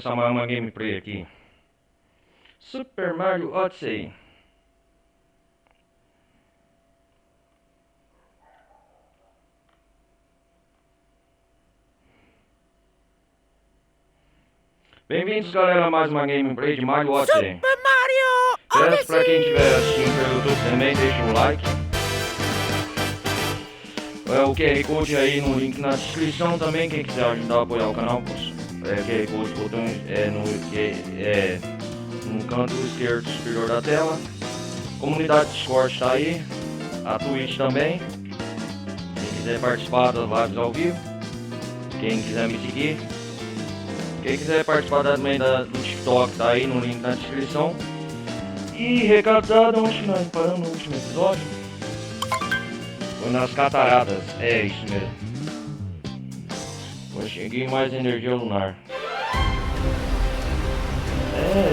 começar mais uma gameplay aqui. Super Mario Odyssey. Bem-vindos, galera, a mais uma gameplay de Mario Odyssey. Super Mario Peço pra quem estiver assistindo pelo YouTube também, deixa um like. O QR Code aí no link na descrição também, quem quiser ajudar a apoiar o canal, QR Code botão no canto esquerdo superior da tela. Comunidade Discord tá aí, a Twitch também. Quem quiser participar das lives ao vivo, quem quiser me seguir. Quem quiser participar também do TikTok tá aí no link na descrição. E recado dado, onde nós paramos no último episódio? Foi nas cataratas, é isso mesmo. Eu cheguei mais energia lunar.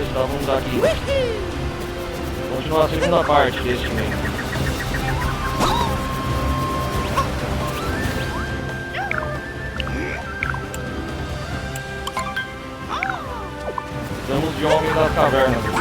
Estávamos aqui. Continuar a segunda parte desse mesmo. Estamos de homens das cavernas aqui.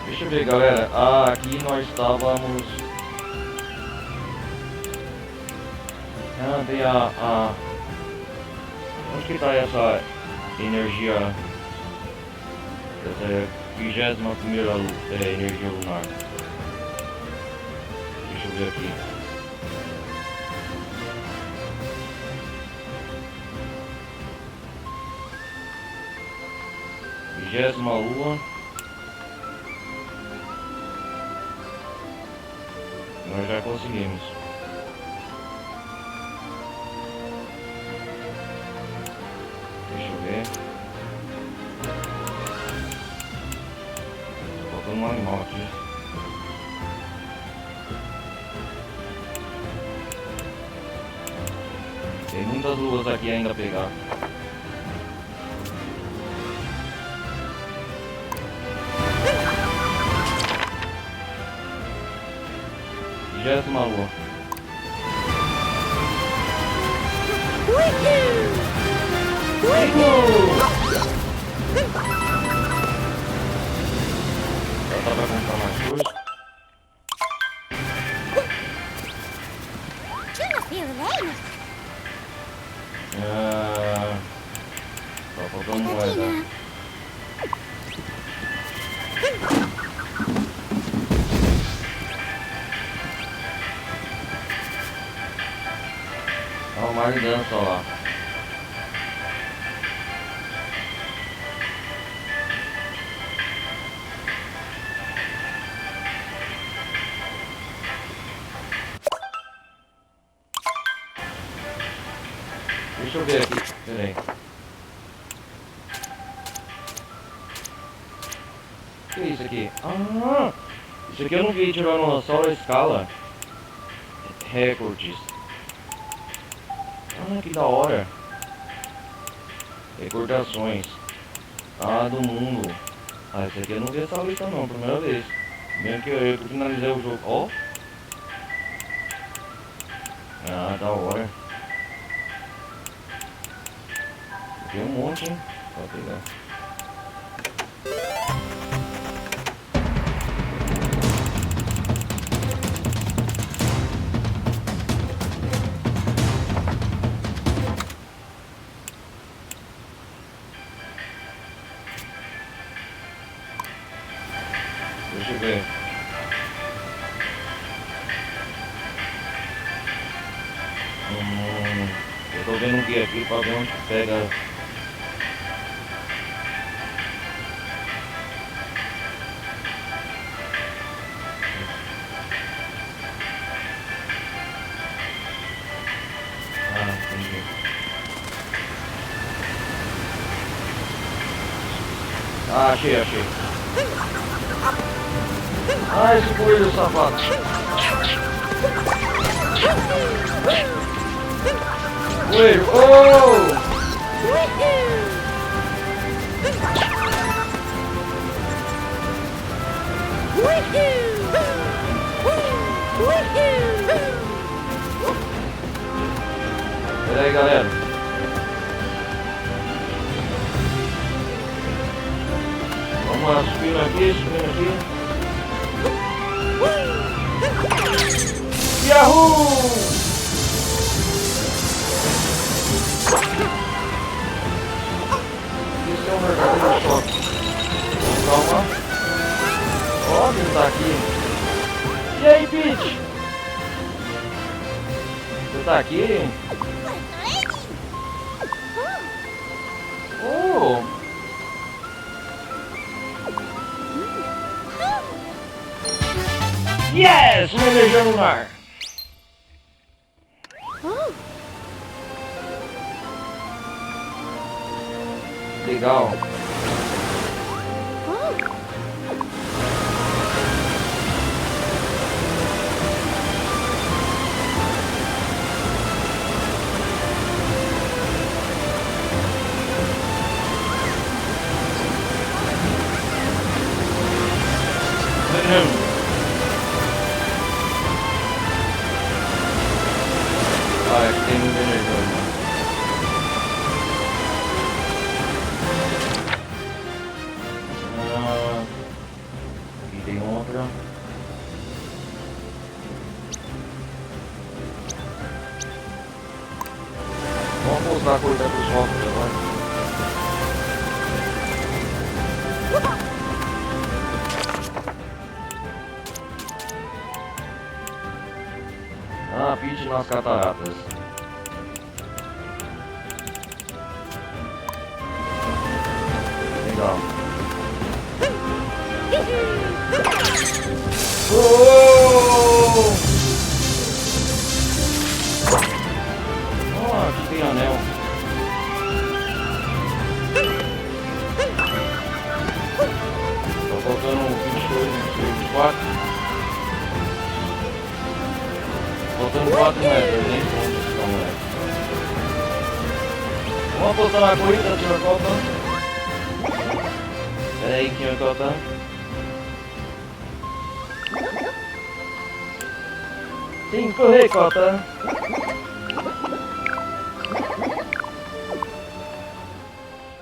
Deixa eu ver, galera, aqui nós estávamos... tem onde que tá essa energia? Essa é a 21ª energia lunar. Deixa eu ver aqui. Vigésima lua. Nós já conseguimos. Deixa eu ver. Tá faltando um animal aqui. Tem muitas luas aqui ainda a pegar. Vigésima lua. Ela vai comprar mais coisa. Tá faltando moeda. Olha o Mario dança lá. Deixa eu ver aqui, peraí. O que é isso aqui? Isso aqui eu não vi tirando a escala. Recordes. Que da hora. Recordações. Do mundo. Esse aqui eu não vi essa lista não, primeira vez. Mesmo que eu finalizei o jogo. Da hora. Tem um monte, hein? Pode pegar. Deixa eu ver. Eu tô vendo um guia aqui pra ver onde pega. Entendi. Achei. Ah, esse coelho safado. Coelho, oh! Pera aí, galera. Vamos lá, subindo aqui, subindo aqui. Yahoo! Isso é um verdadeiro choque. Calma. Ó, ele tá aqui. E aí, Peach? Você tá aqui? Oh! Yes! Uma energia lunar! Legal! Ah, aqui tem muita energia. Aqui tem outra. Vamos pousar a coisa dos rótulos agora. Ah, Peach nas cataratas. Legal. Oh! Oh, aqui tem anel. Tá faltando 22, 24. Faltando 4 metros, nem pontos estão, moleque. Vamos apostar na corrida, senhor Colton. Pera aí, senhor Colton. Sim, correr, Colton.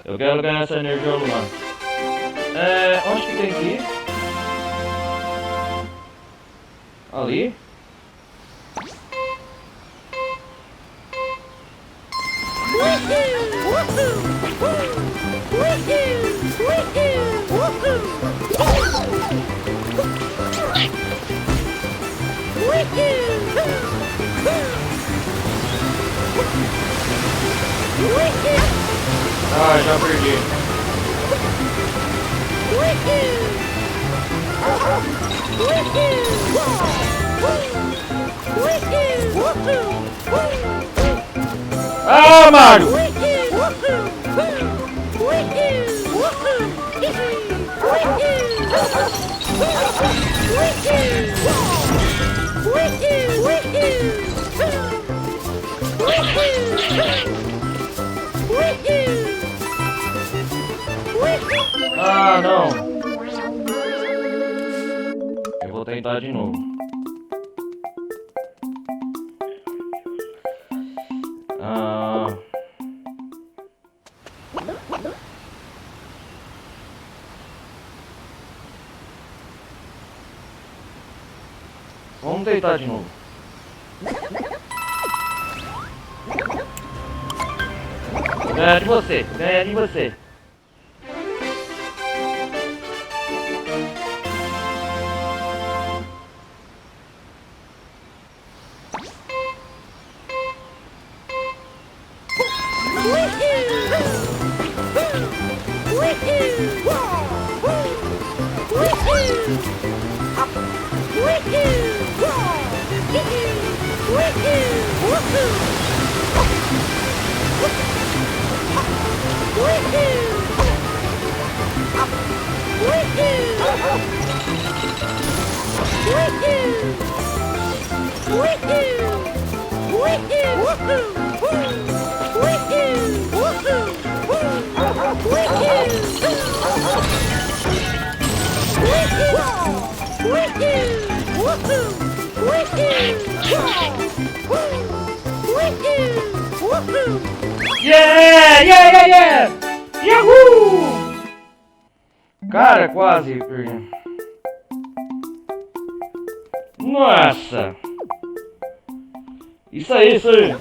Eu quero ganhar essa energia lunar. Onde que tem que ir? Ali? Ah, já perdi. Ah, Mario! Ah, não! Eu vou tentar de novo. Vamos tentar de novo. Vou ganhar de você, vou ganhar de você. Yeah, yeah, yeah, yeah! Yahoo! Cara, quase perdi. Nossa! Isso aí, isso aí!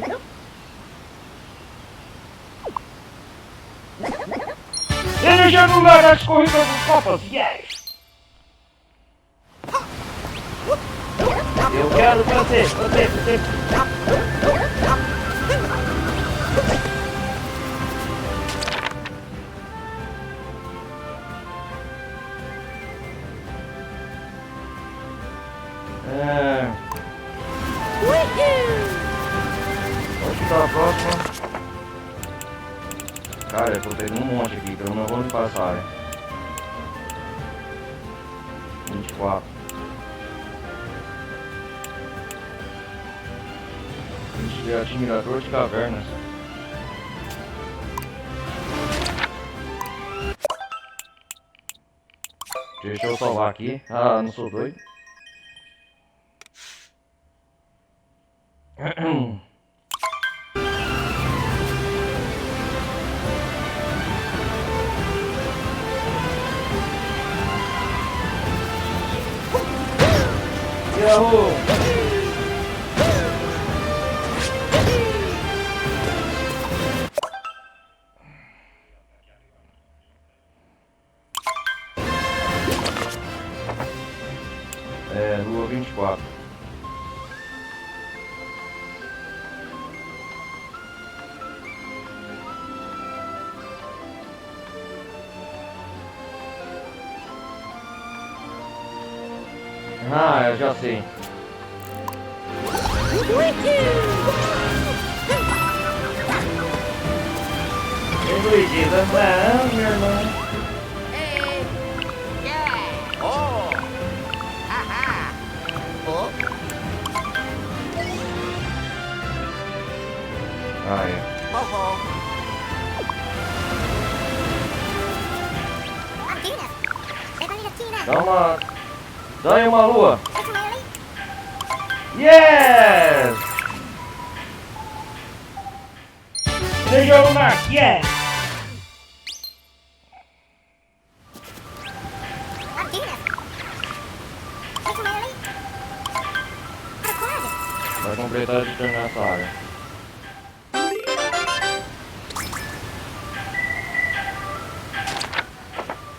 Energia lunar nas corridas dos copas, yes! Eu quero você. Pode ficar a próxima. Cara, eu tô pegando um monte aqui, então eu não vou me passar, né? 24. Admirador de cavernas. Deixa eu salvar aqui. Ah, não sou doido. Yahoo! Lua 24. Ah, eu já sei. Endoidida, não, meu irmão. Ah, é. Dá aí uma lua. Yes! Energia lunar, yes! Vai completar de terminar essa área.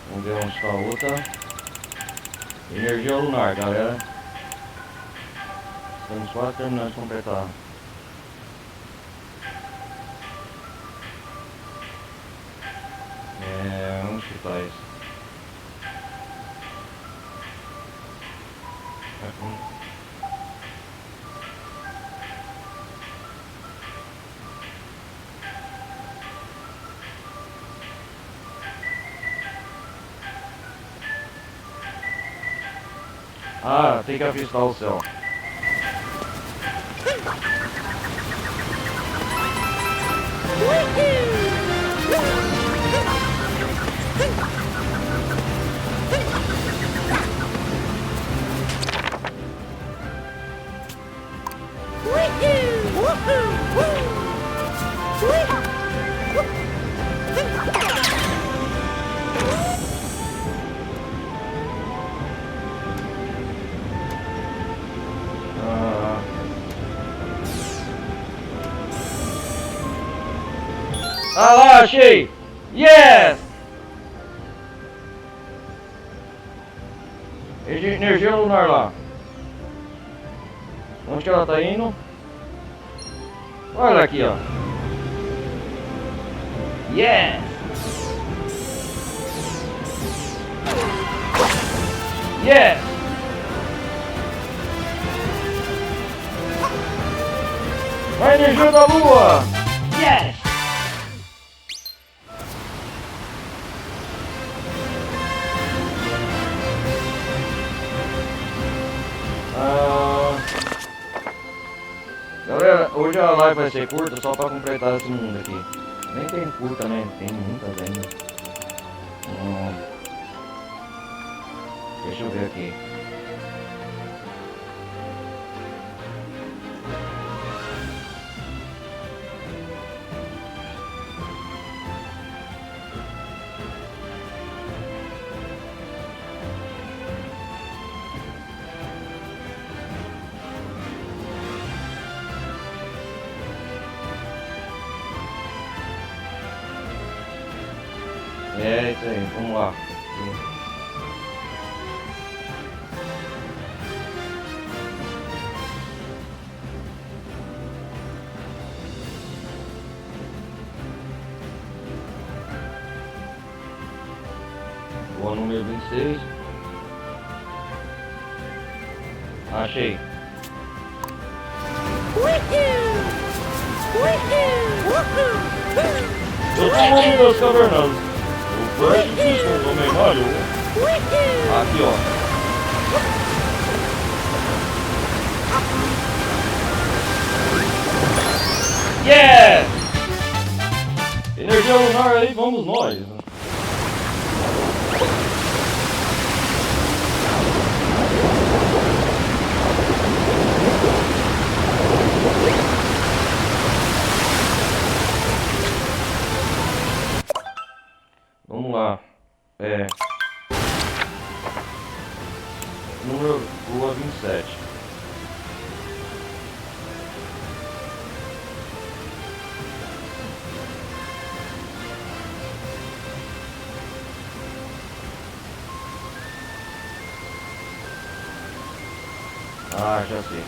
Vamos ver onde está a outra. Energia lunar, galera. Estamos quase terminando de completar. Onde que tá isso? Ah, tem que avistar o céu. Ah lá, achei! Yes! Energia lunar lá. Onde que ela tá indo? Olha aqui, ó. Yes! Yes! A energia da lua! Yes! Galera, hoje a live vai ser curta só pra completar esse mundo aqui. Nem tem curta, né? Tem muitas ainda. Deixa eu ver aqui. É isso aí, vamos lá. Vou no número 26. Achei. Eu sou o homem das cavernas. O Flash System do Mario. Aqui, ó. Yeah! Energia lunar aí, vamos nós. Vamos lá. Número rua 27. Ah, já sei.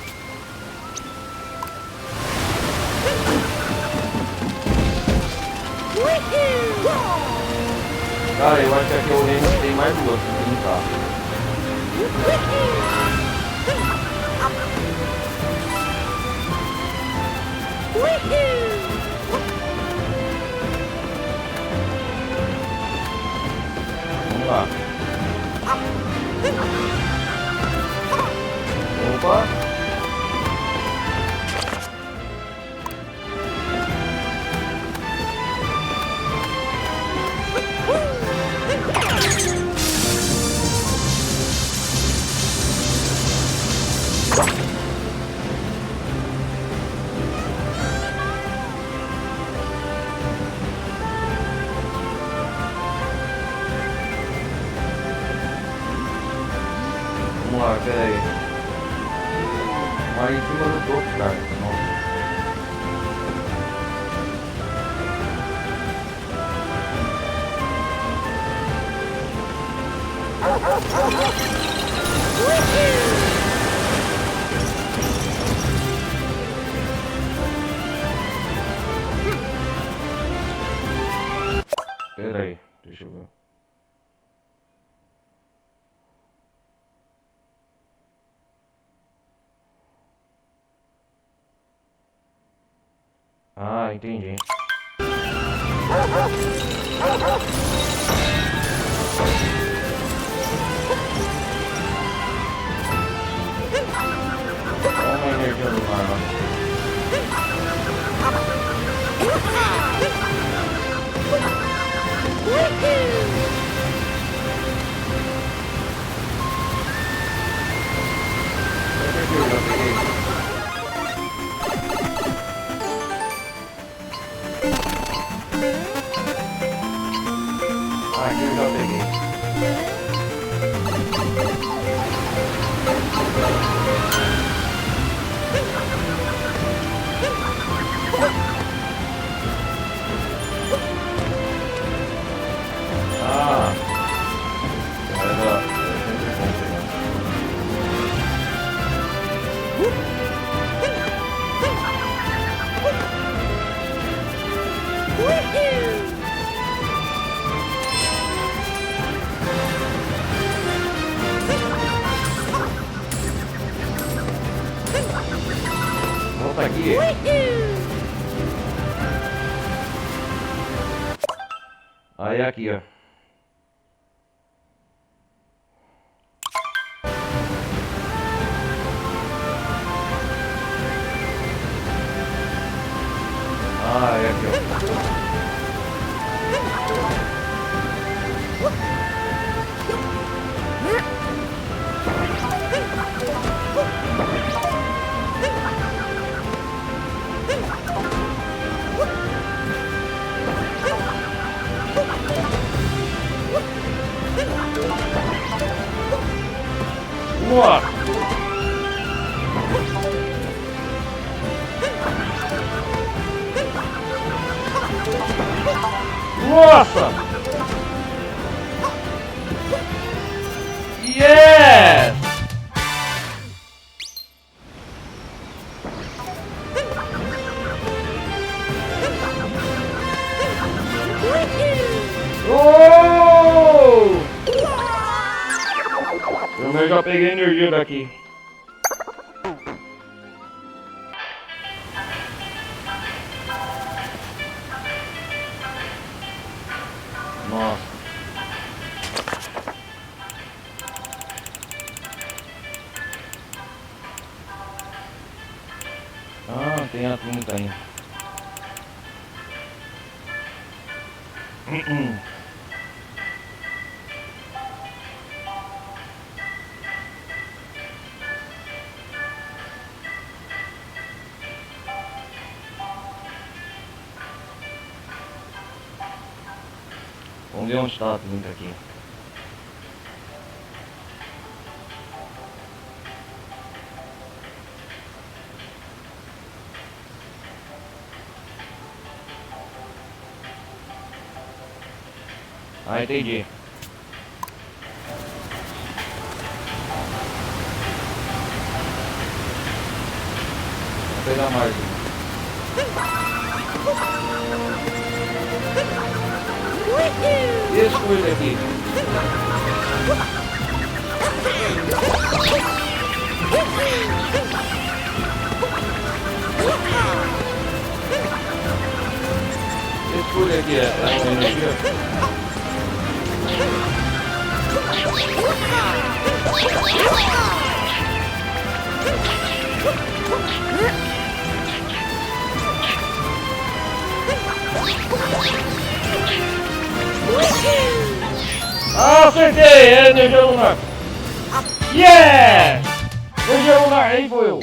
Cara, eu acho que aqui é o reino que tem mais duas que brincar. Vamos lá. Opa! Vamos lá, pera aí. Vai em cima do topo, cara. Nossa. Pera aí, deixa eu ver. Ah, entendi. Toma a energia do mar lá. Eu já peguei. Aqui eu já peguei. Ah, era sempre bom pegar. Volta aqui. Aí aqui, ó. Nossa! Nossa! Yes! Oh! Eu já peguei energia daqui. Nossa. Ah, tem a tinta aí. Vamos ver onde está a tinta aqui. Ah, entendi. Vou pegar mais uma. E esse coisa aqui? Esse coisa aqui é uma energia? Ah, acertei! É energia lunar! Yeah! Energia lunar, aí foi eu!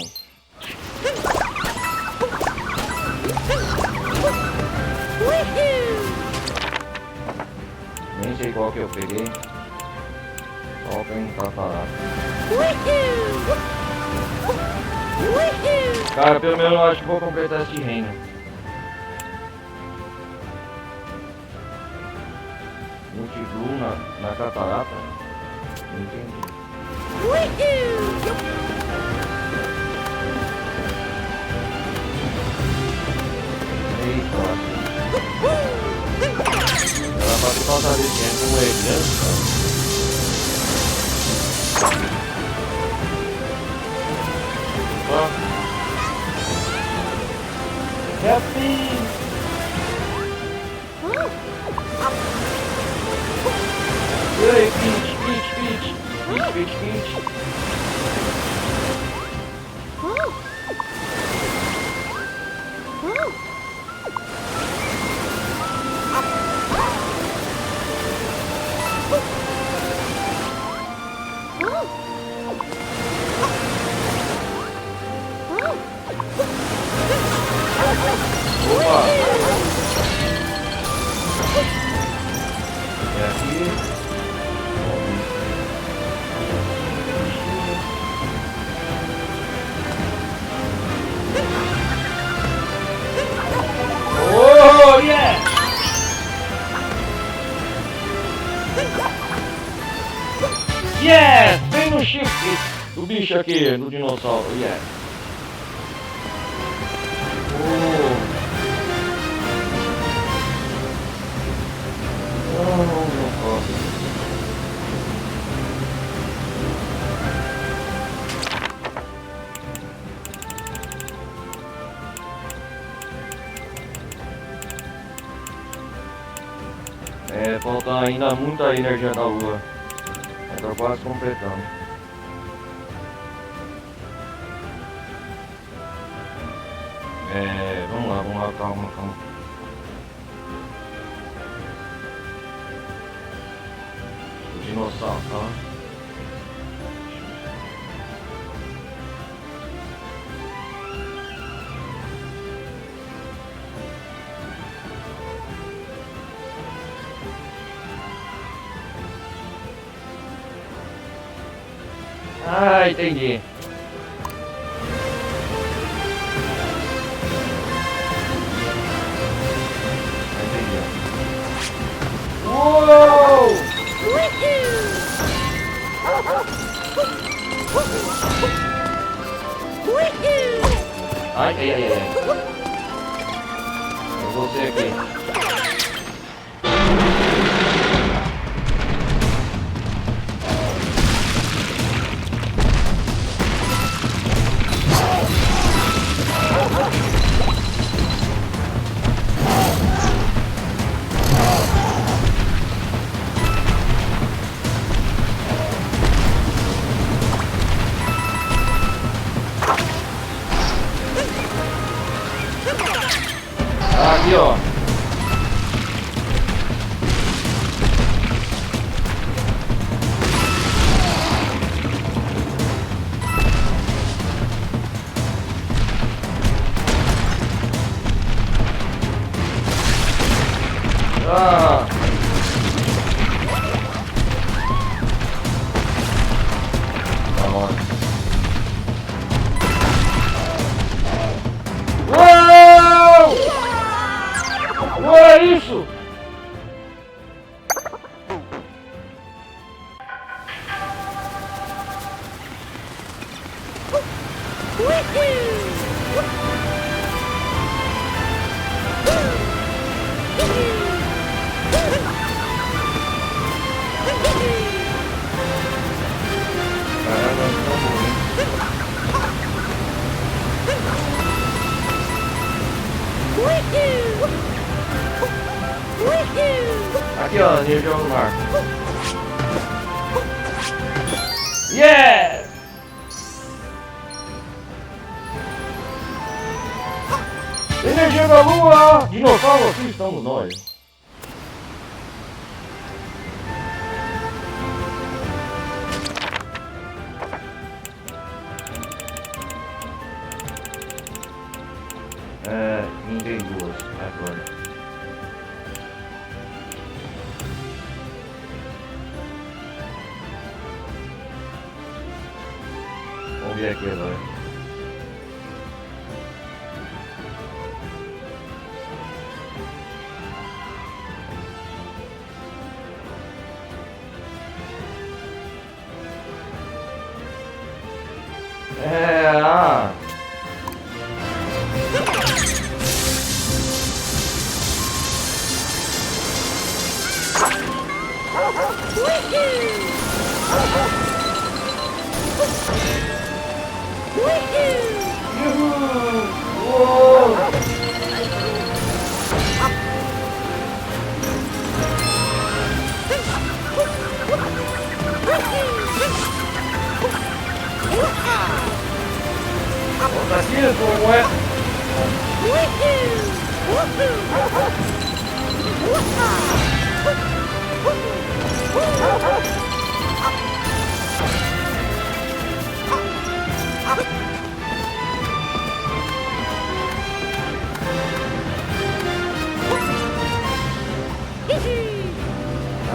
Nem sei qual que eu peguei. Só tem catarata. Cara, pelo menos eu acho que vou completar esse reino. Multiblue na catarata? Não entendi. Eita, ela vai ter falta de gente como ele, né? Ó. Happy! E aí, Peach. Opa! É aqui. Oh, yeah! Yes! Bem no chifre do bicho aqui, do dinossauro, yes! É, falta ainda muita energia da lua. Tá quase completando. Vamos lá, calma. Dinossauro, tá? Ah, entendi. Entendi. Uou! Ai, ai, ai, ai. É você aqui. Aqui, ó. Ah. Tá bom. Uou! Uou, é isso? Aqui, ó, energia lunar. Yeah! Energia da lua! Dinossauro, aqui estamos nós. Tem duas agora. Vamos ver aqui agora. Volta aqui, como é?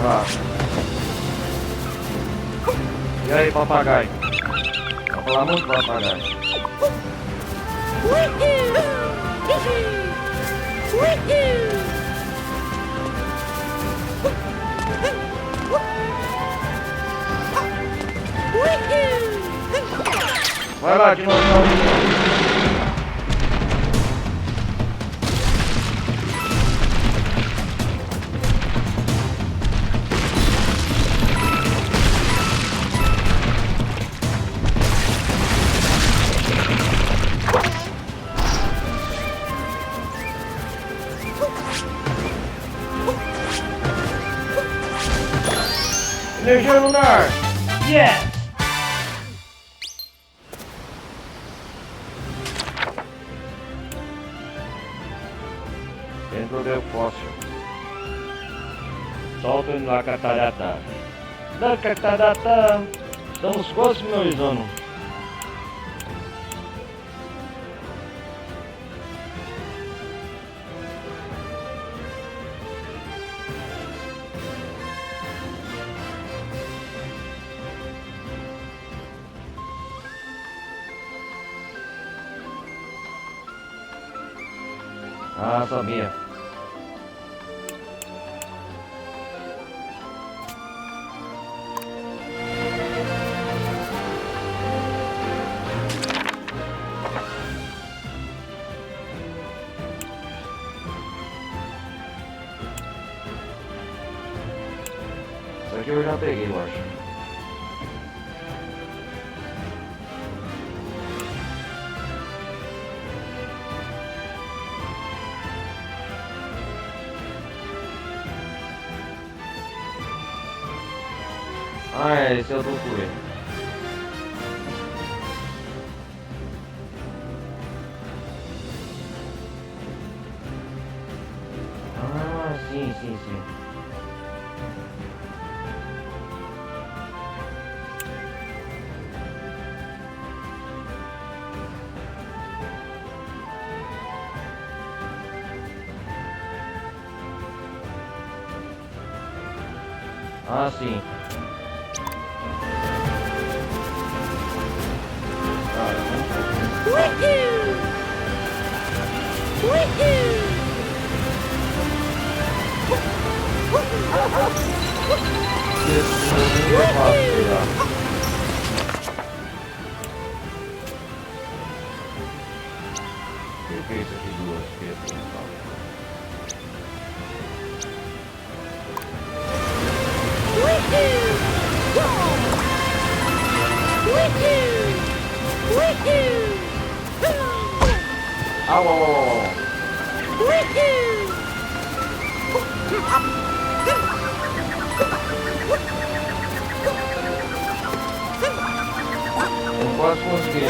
Ah. E aí, papagaio? Vai falar muito, papagaio. Vai lá, dinossauro. Energia lunar! Yes! Dentro do fóssil. Solto na catarata. da catarata. Estamos quase finalizando. Ah, sabia. Isso aqui eu já peguei, eu acho. Ah, esse é o do coelho. Ah, sim, sim, sim. Ah, sim. Peguei isso aqui duas vezes. Au, au, au, au. Eu quase consegui.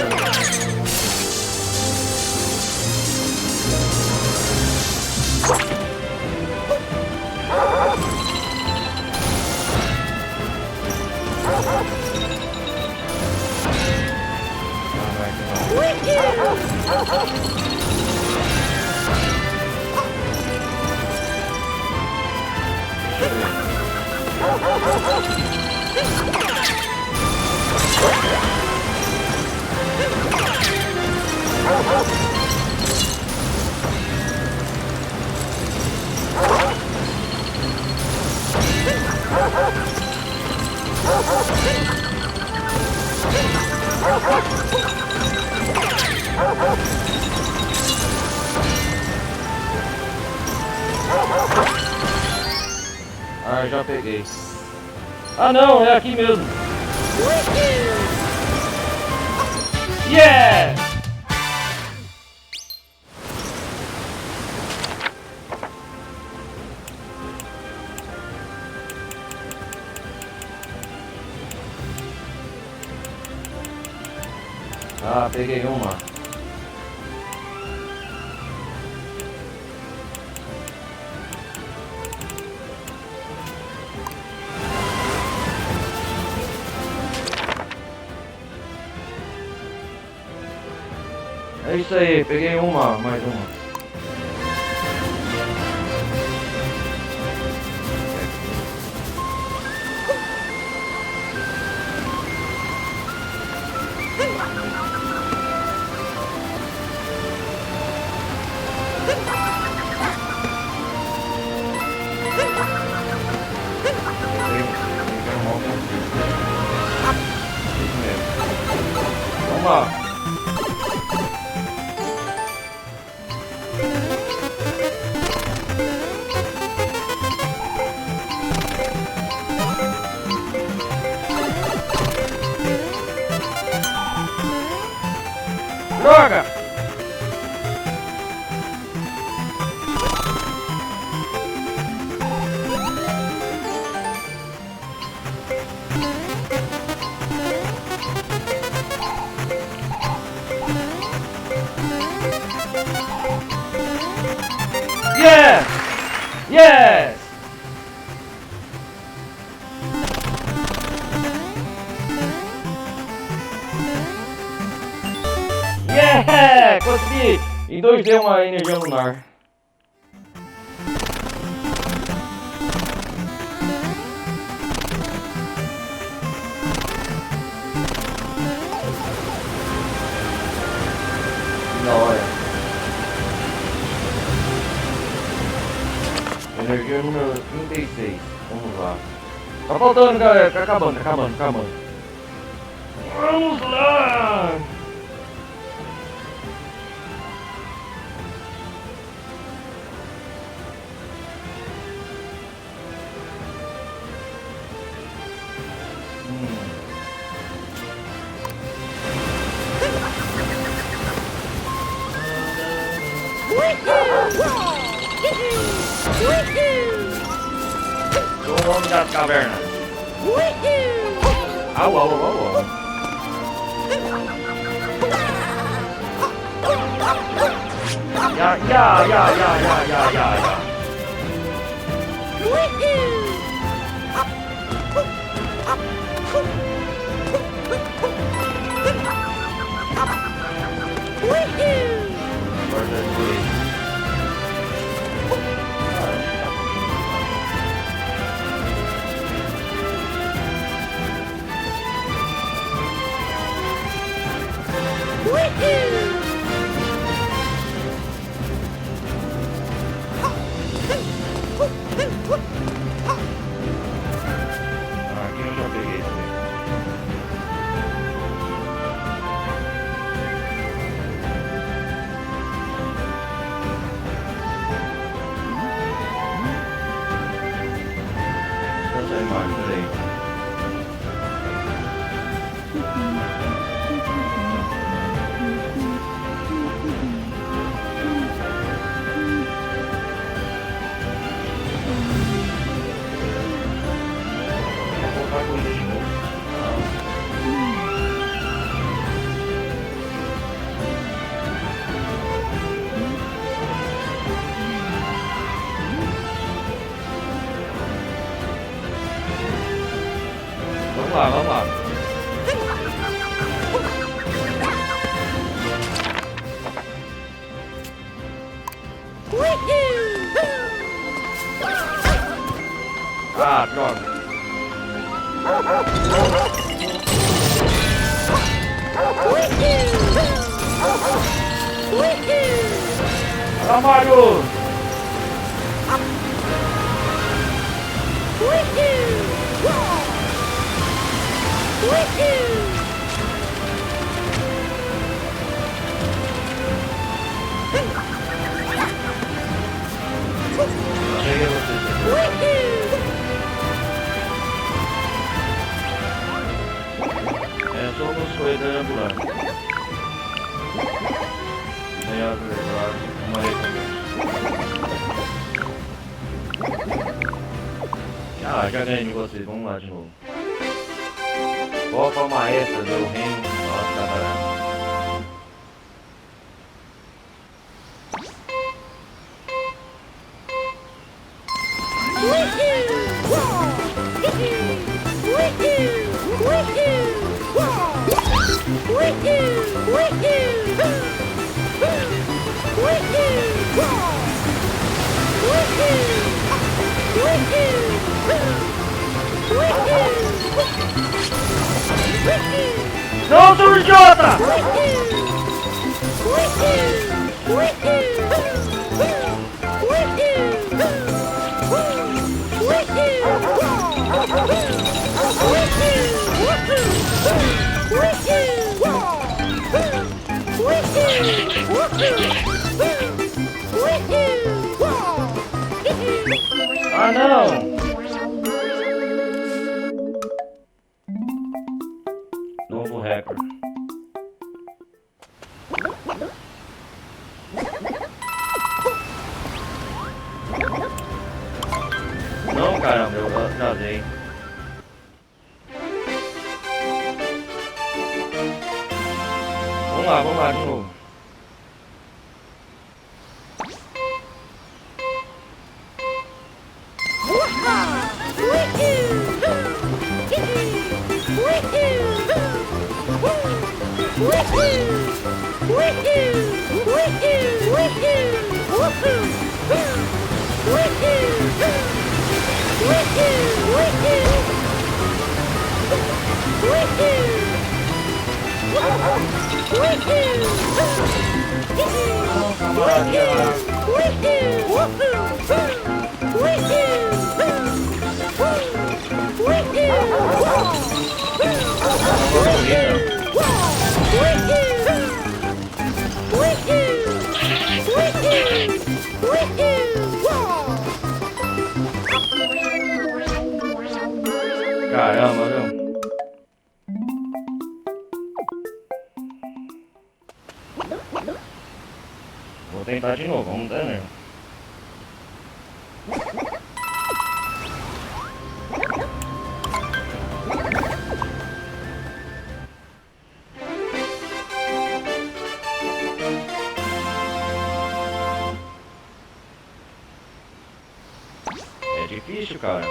Ah, já peguei. Ah não, é aqui mesmo. Yeah! Ah, peguei uma. É isso aí, peguei uma, mais uma. Vamos lá. Droga! Yes! Yes! É, consegui! Em 2D uma energia lunar. Da hora. Energia número 36. Vamos lá. Tá faltando, galera. Tá acabando, tá acabando, tá acabando. Vamos lá! Sou o homem das cavernas. Au, au, au, au. Ya, ya, ya, ya, ya, ya, ya, ya. Aqui eu já peguei também. Essa imagem, peraí. Vamos lá, vamos lá. Ah, droga. Ah, Mario! Cheguei a você. Somos coletar ambulante. Meia verdade, uma recompensa. Ah, já ganhei de vocês, vamos lá de novo. Copa maestra do Reino das Cataratas. Não, seu idiota! Ah, não! Novo recorde. Não, caramba, eu atrasei. Vamos lá de novo. Woohoo! Caramba, viu? Vou tentar de novo, vamos dar, né? É difícil, cara.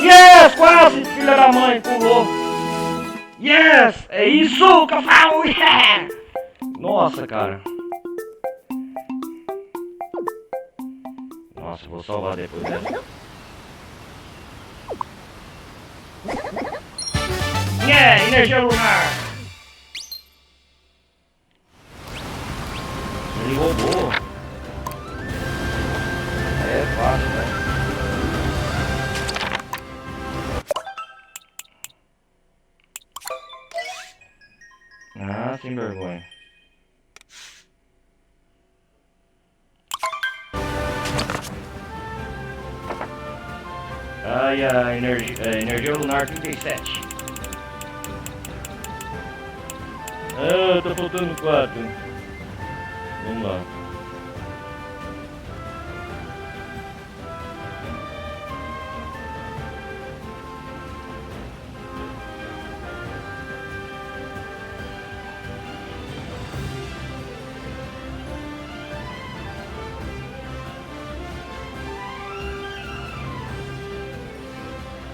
Yes! Quase, filha da mãe, pulou! Yes! É isso que eu falo! Yeah! Nossa, cara! Nossa, vou salvar depois dessa. Yeah! Energia lunar! Ele roubou! É fácil, né? Ah, sem vergonha. Ai, a energia lunar 37. Ah, tá faltando 4. Vamos lá.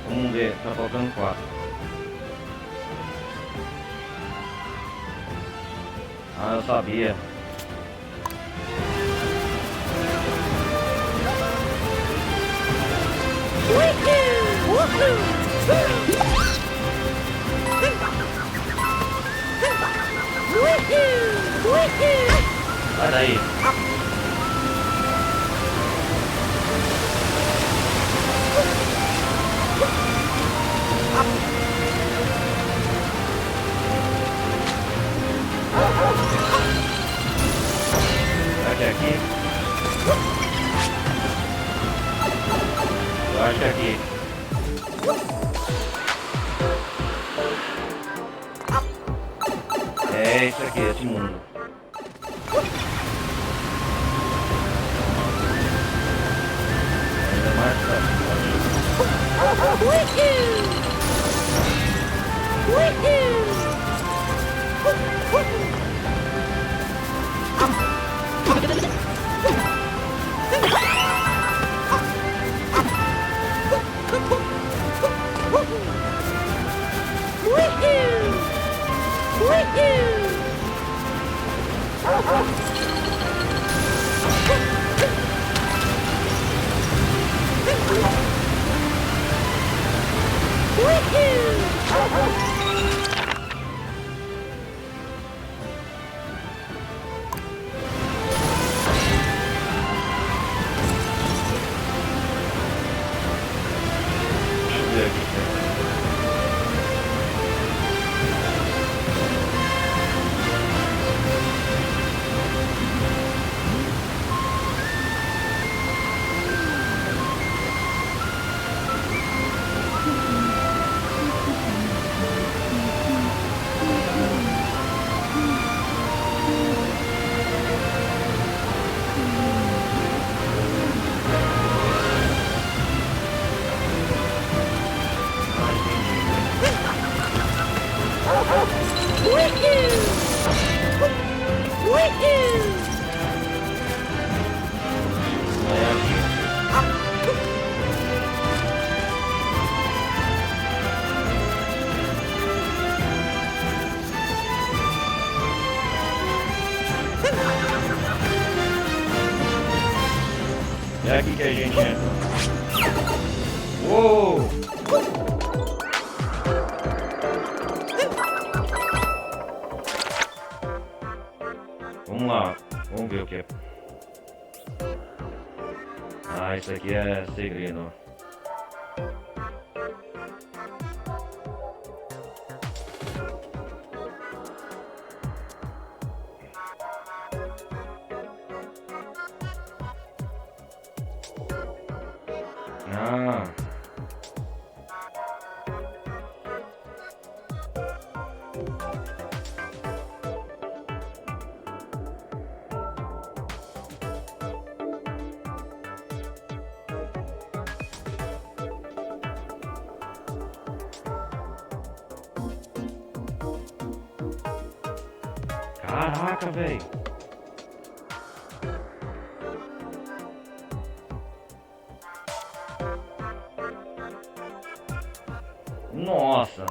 Vamos ver, tá faltando 4. Ah, eu sabia. Sai daí. Será que é aqui? Eu acho que é aqui. É isso aqui, esse mundo. Ainda mais fácil. É aqui que a gente entra. Uou! Vamos lá, vamos ver o que é. Ah, isso aqui é segredo. Ah. Caraca, velho. Nossa.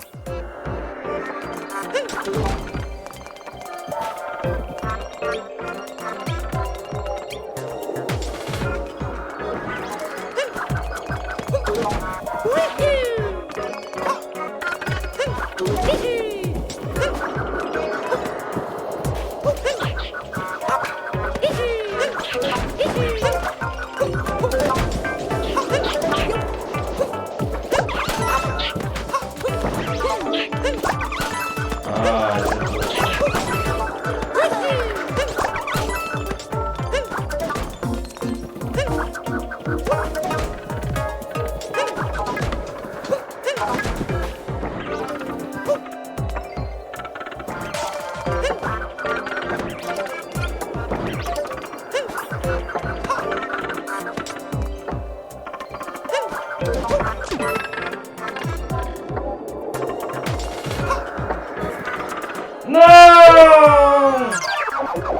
Não!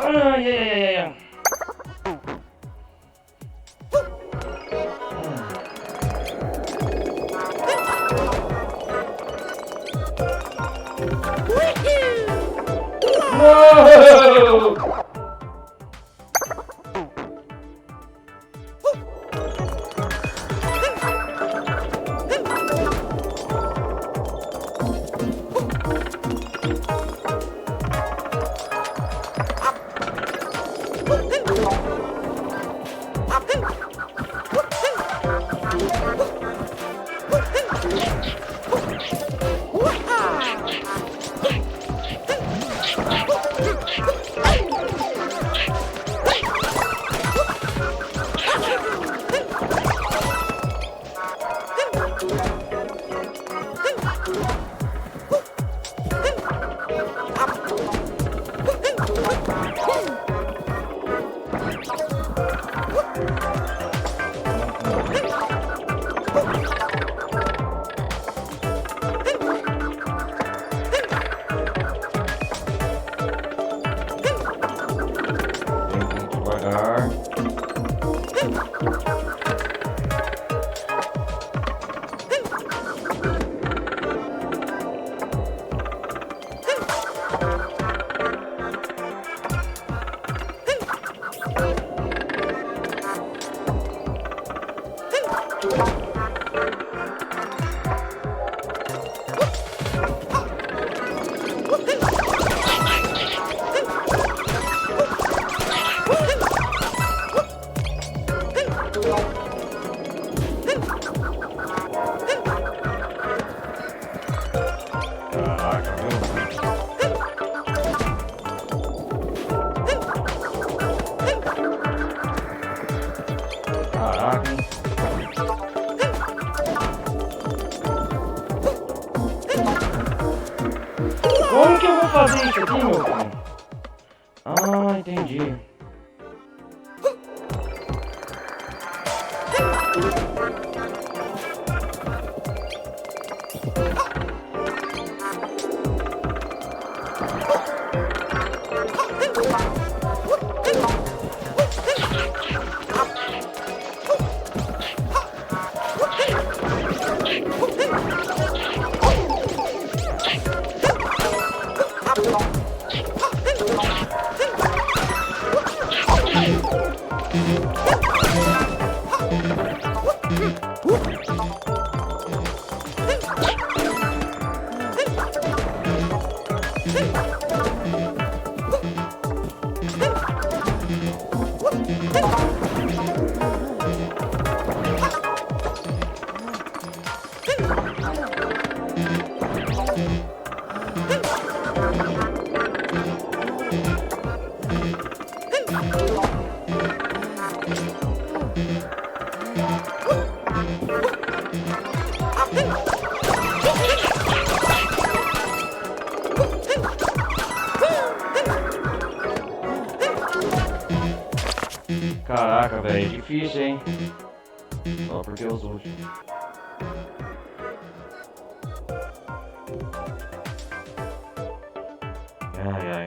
Ai, ai, ai, ai. Não! Caraca, velho, difícil, hein? Só porque os últimos. Ai, ai.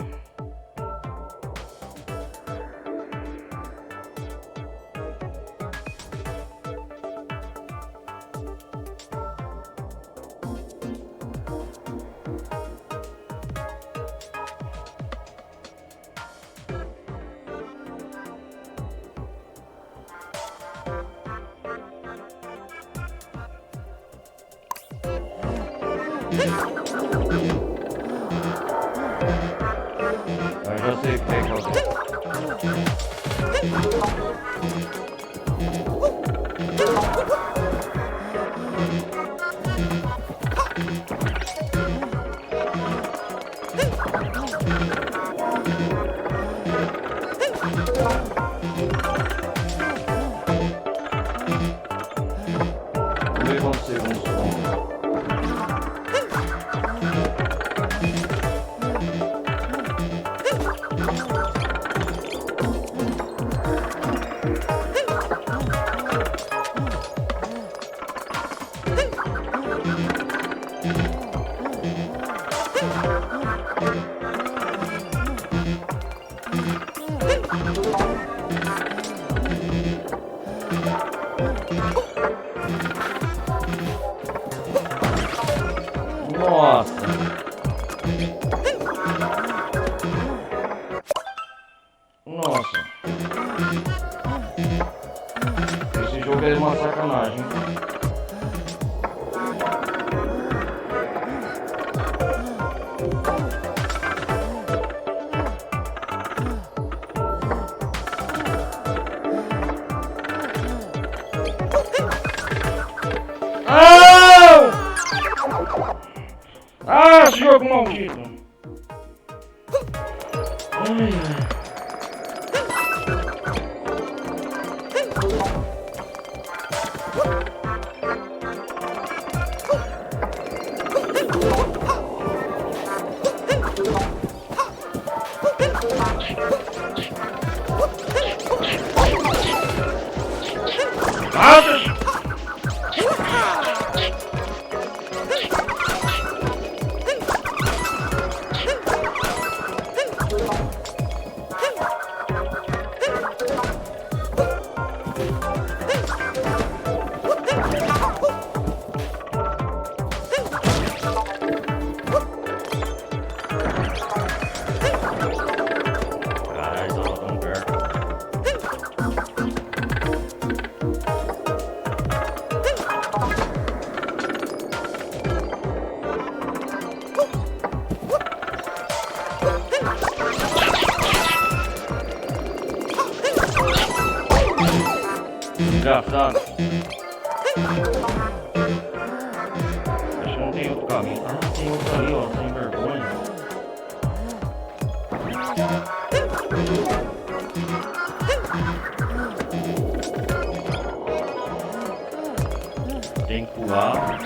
Eu já sei o que tem que fazer. Vamos ver quantos segundos conta. Nossa! Nossa! Esse jogo é uma sacanagem. Ah, esse jogo maldito! Ai, ai. Engraçado. Acho que não tem outro caminho. Ah, tem outro ali, ó, sem vergonha. Tem que pular.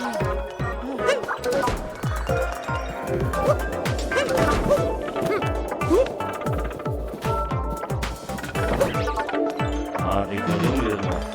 Ah, tem que fazer o mesmo, ó.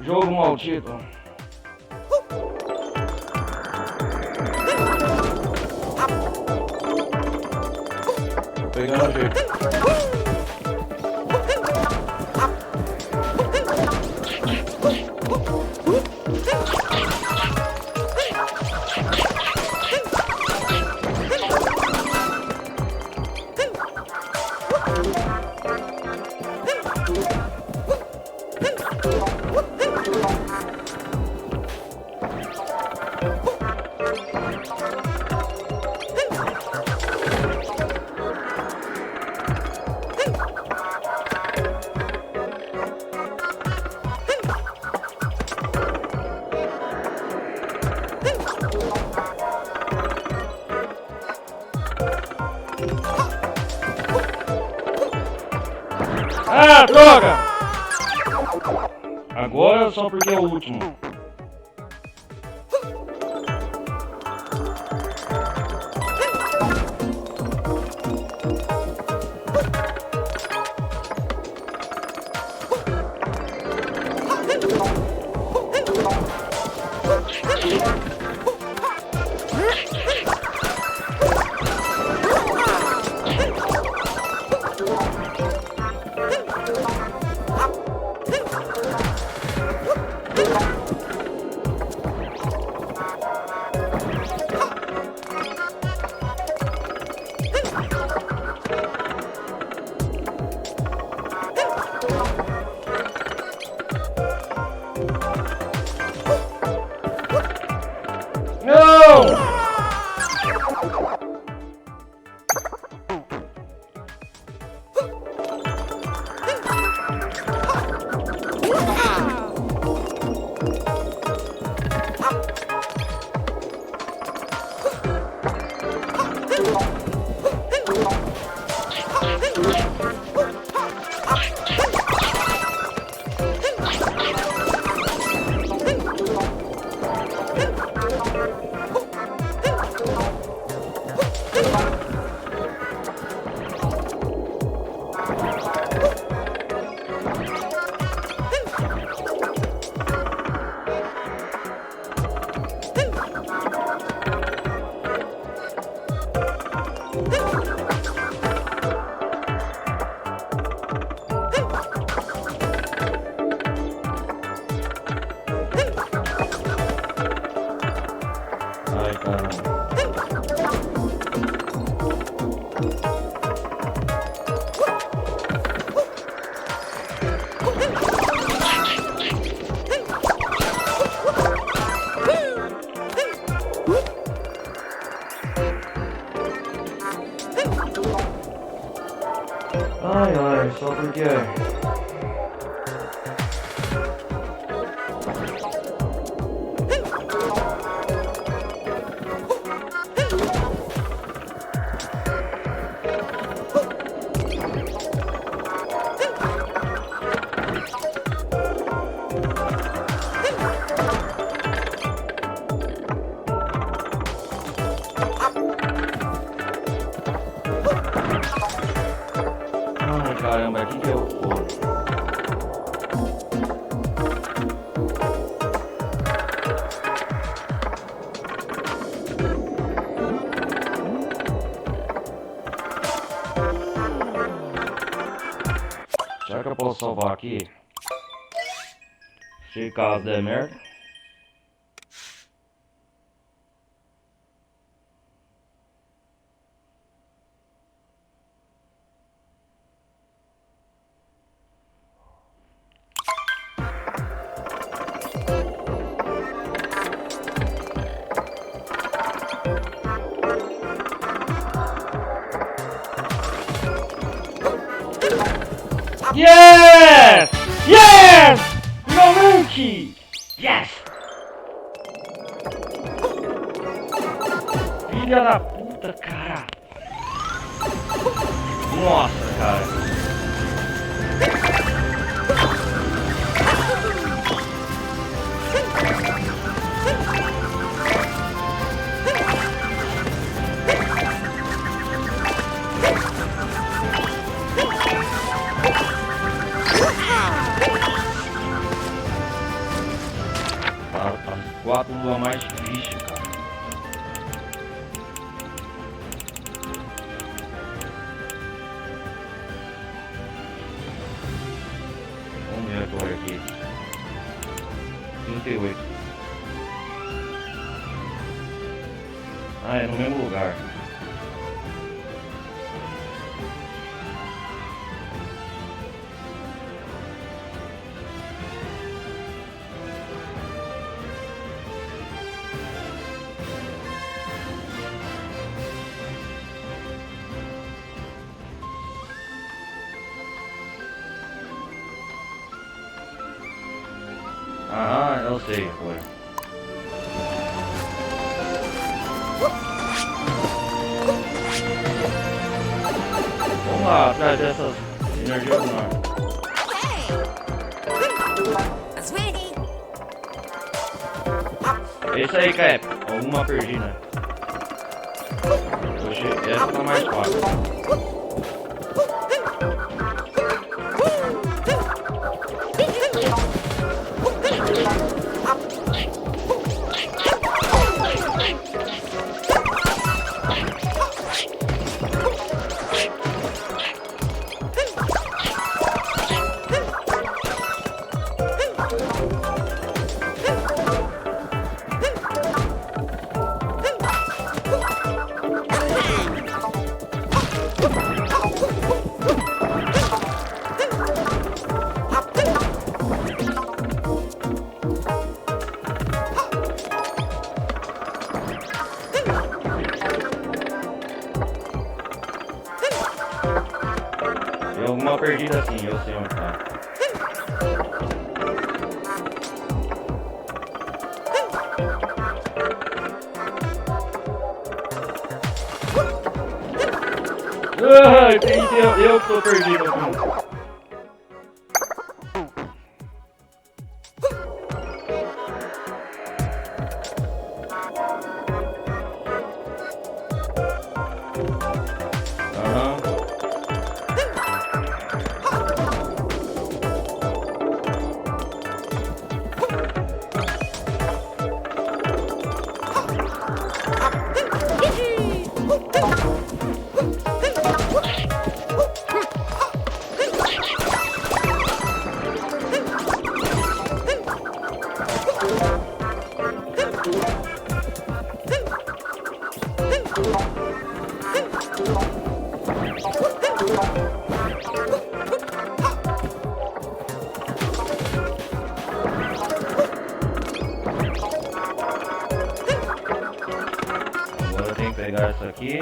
Jogo maldito. Tô pegando o jeito. Ah, droga! Agora só porque é o último. Ai, só porque... Caramba, aqui que eu vou. Será que eu posso salvar aqui? Se caso der merda. Yes! Yes! Finalmente! Yes! Filha da puta, cara! Nossa, cara. 4 lua mais difícil, cara. Vamos ver a torre aqui. 38. Ah, é no mesmo lugar. Ah, eu sei agora. Vamos lá, atrás dessas energias lunar. Esse aí, Cap. Alguma perdida. Essa tá mais fácil. Tem alguma perdida assim, eu sei onde tá. Ai, eu que tô perdido aqui. Agora eu tenho que pegar essa aqui.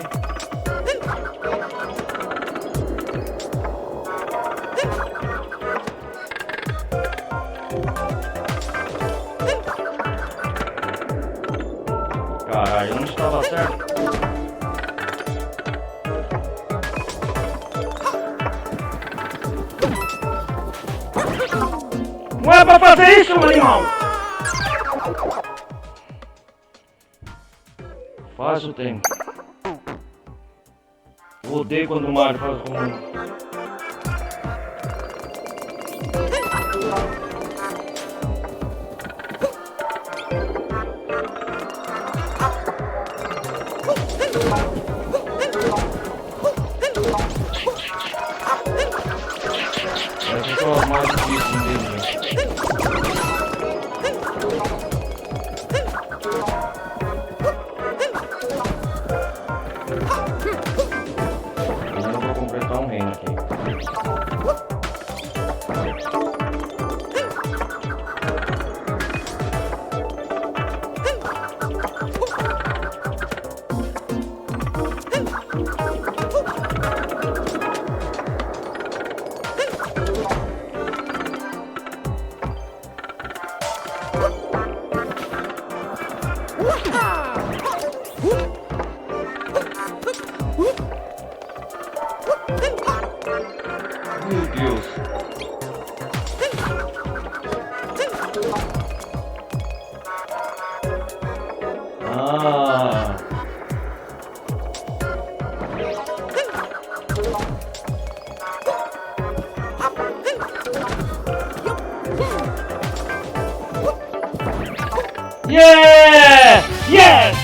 Caralho, eu não estava certo. Não é pra fazer isso, animal! Faz o tempo. Eu odeio quando o Mario faz como... Essa é a mais difícil dele. Eu vou completar um reino aqui. Meu Deus. Ah. Yeah! Yes!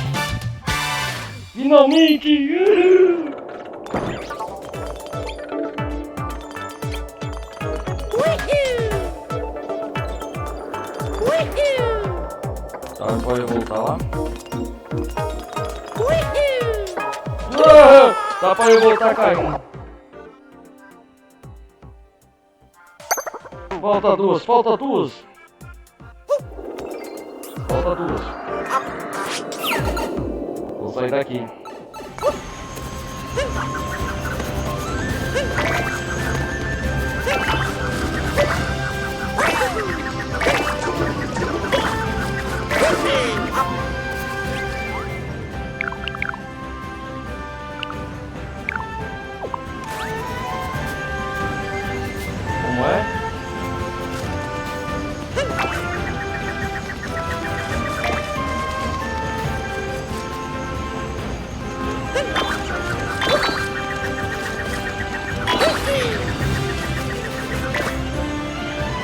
Finalmente! Tá, pode voltar lá? Dá pra eu voltar caindo. Falta duas. Falta duas. Vou sair daqui. Como é?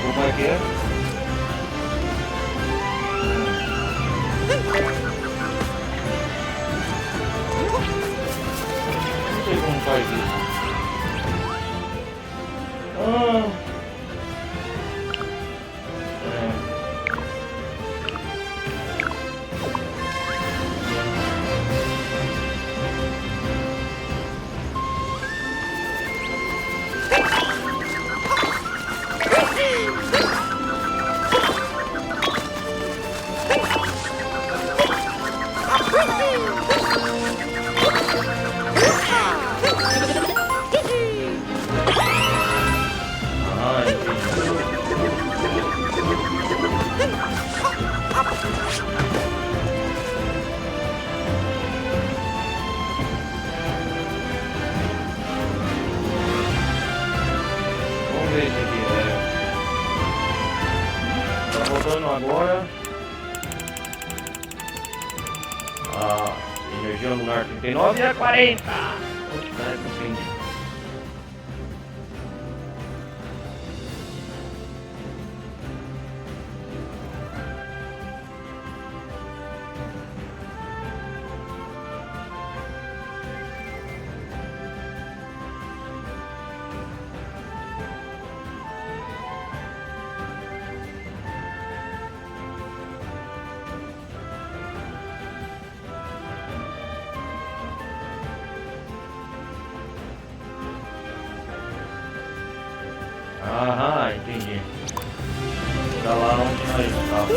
Como é que é? Não sei como faz isso. Vamos ver isso aqui, tá voltando agora. A energia lunar 39 e a 40. Oxe, parece um fim. Aham, entendi. Tá lá onde nós estamos.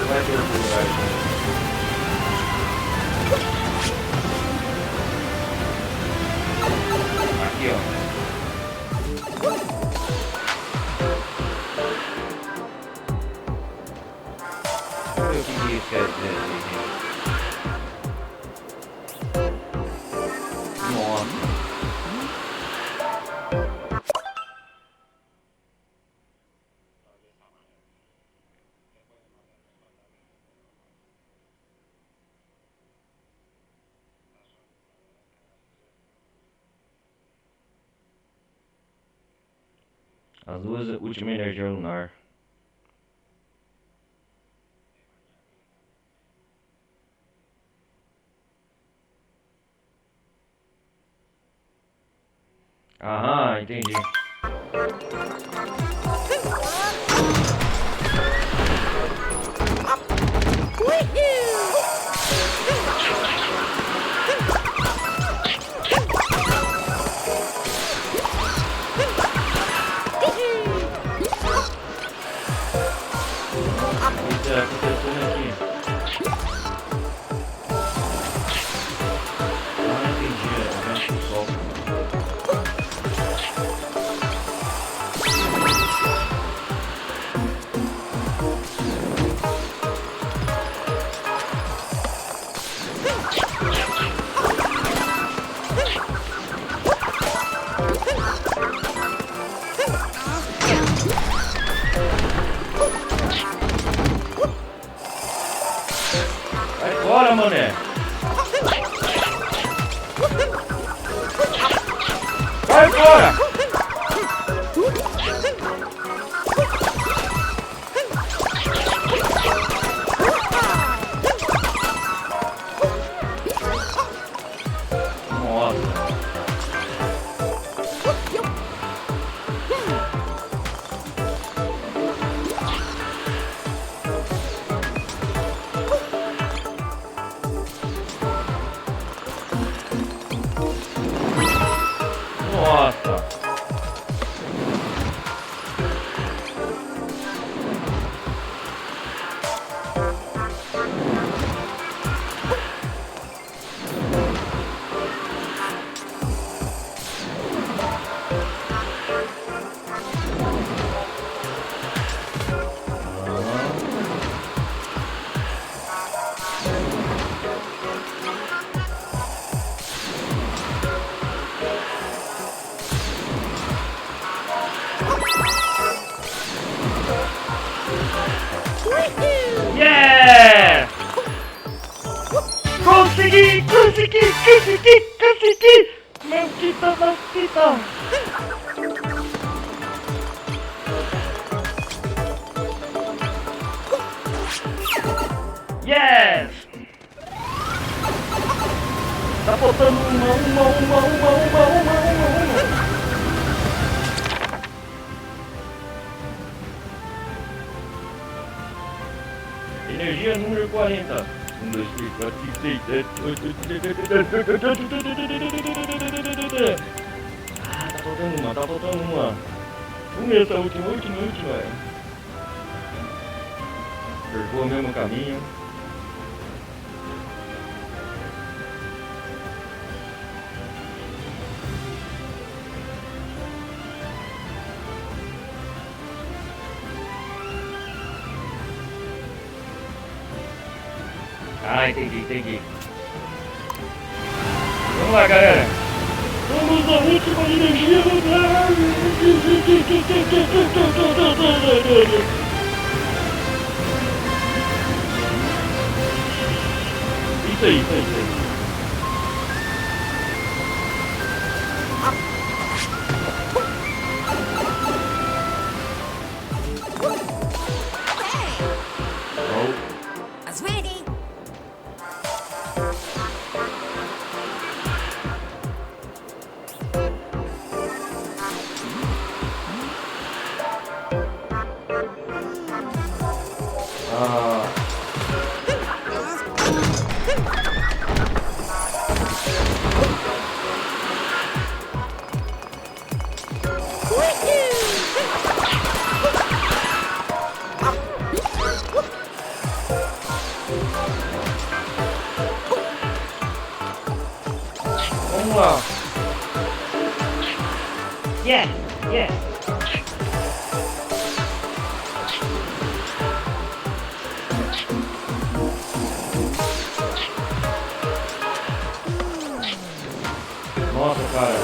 Vai ter outro lugar aqui. Aqui, ó. Vamos ver o que isso quer dizer aqui, gente. As duas últimas energias lunar. Aham, entendi. O que está acontecendo aqui? Ah, entendi. É o vento do sol. Vambora! Nossa! Yeah! Consegui! Maldita! Yes! Tá faltando uma. Energia número 40. 1, 2, 3, 4, 5, 6, 7, 8. Ah, tá faltando uma. Vamos ver essa última. Percorra o mesmo caminho. Ah, entendi. Vamos lá, galera. Vamos à última energia lunar. Isso aí. Vamos lá. Yeah. Nossa, cara.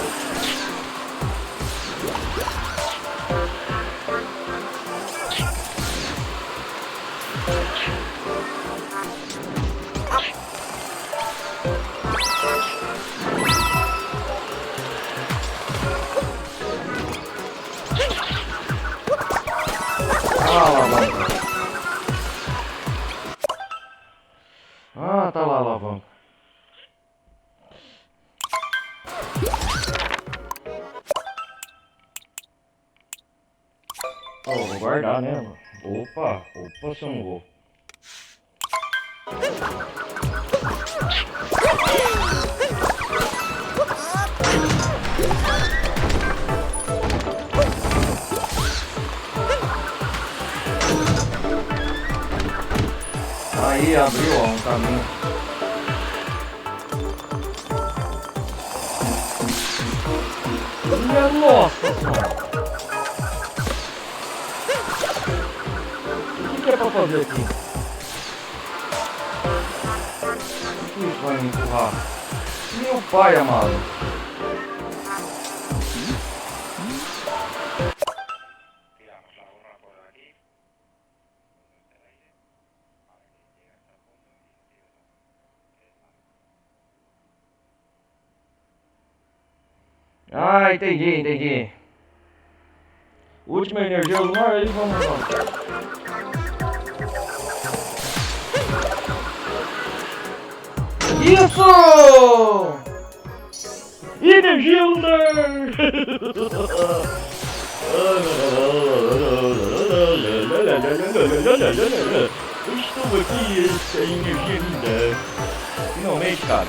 Ah, tá lá a alavanca. Oh, vou guardar, né? Opa, se eu não vou. Aí abriu, ó, um caminho. Minha nossa senhora! O que é pra fazer aqui? O que isso vai me empurrar? Meu pai amado! Ah, entendi. Última energia lunar, aí vamos lá. Isso! Energia lunar! Estou aqui, essa energia linda. Finalmente, cara.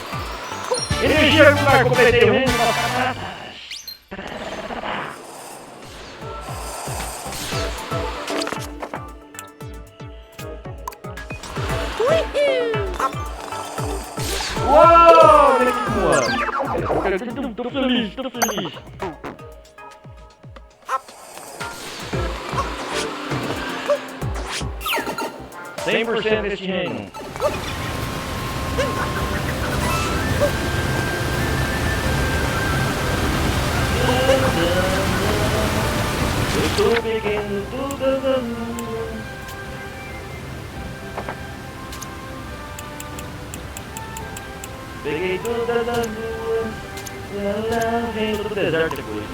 Energia lunar, completei o reino das cataratas. Uau, olha que boa. Tô feliz. 100% deste reino. Eu tô pegando todas as luas. Peguei todas as luas. Ela vem do deserto depois.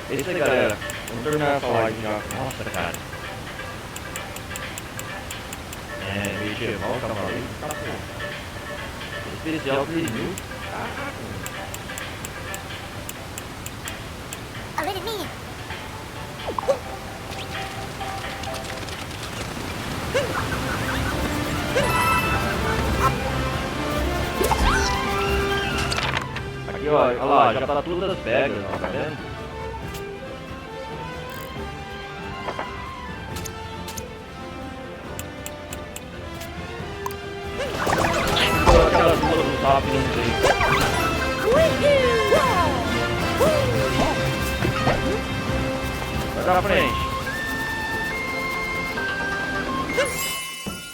É isso aí, galera. Vamos terminar essa live já. Nossa, cara. Medieval, cavaleiro, tá bom. Especial 3.000. Aqui, ó, olha lá, já tá todas as pegas, ó, tá vendo? Aquelas duas do sapo, não sei. Vai pra frente.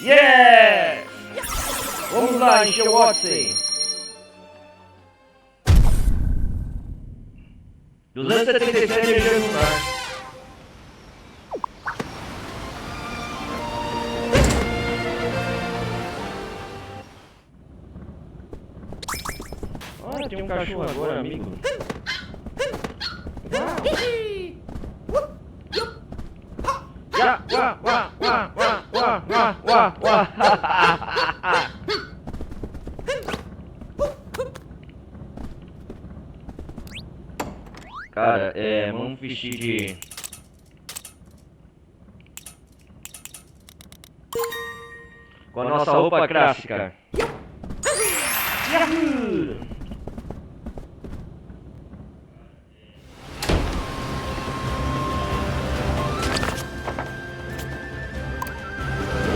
Yes! Vamos lá, encher o Odyssey. 277 energias no lunar. Olha, tem um cachorro agora, amigo. Cara, vamos vestir de... com a nossa roupa clássica. Yahoo!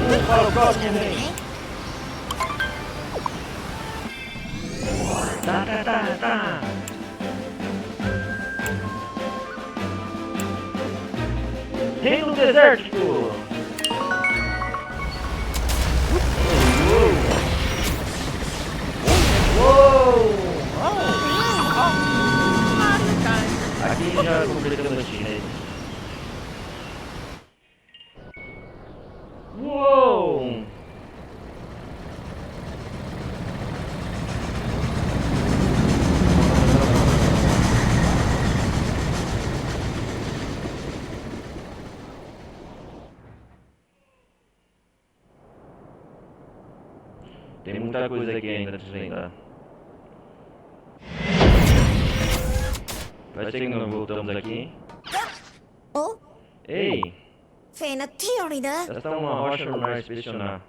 Vamos para o próximo reino. Tá. Reino desértico. Aqui já completamos aqui, né? Uou! Tem muita coisa aqui ainda a desvendar. Vai ser que nós voltamos aqui. Ei! Essa é uma rocha lunar especial.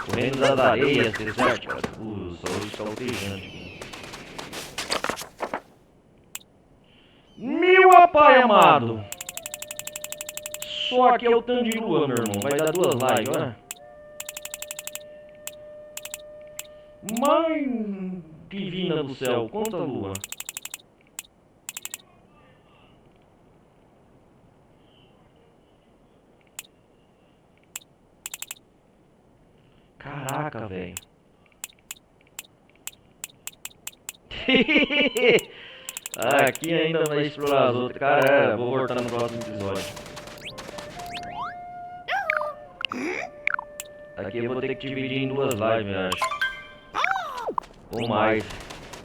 O reino das areias desérticas. O sol está altejante aqui. Meu pai amado! Só aqui é o tanto de lua, meu irmão. Vai dar 2 lives, olha. Mãe divina do céu, quanta lua. Caraca, velho. Aqui ainda vai explorar as outras. Cara, vou voltar no próximo episódio. Aqui eu vou ter que dividir em duas lives, eu acho. Ou mais.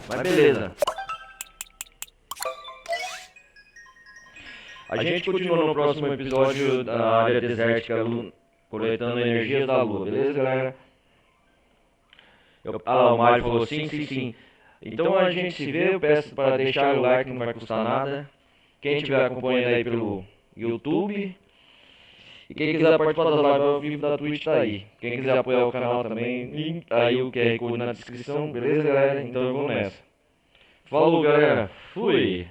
Mas beleza. A gente continua no próximo episódio da área desértica, coletando energias da lua, beleza, galera? O Mario falou sim, sim, sim. Então a gente se vê, eu peço para deixar o like, não vai custar nada. Quem estiver acompanhando aí pelo YouTube. E quem quiser participar das lives ao vivo da Twitch tá aí. Quem quiser apoiar o canal também, aí o QR Code na descrição, beleza, galera? Então eu vou nessa. Falou, galera. Fui!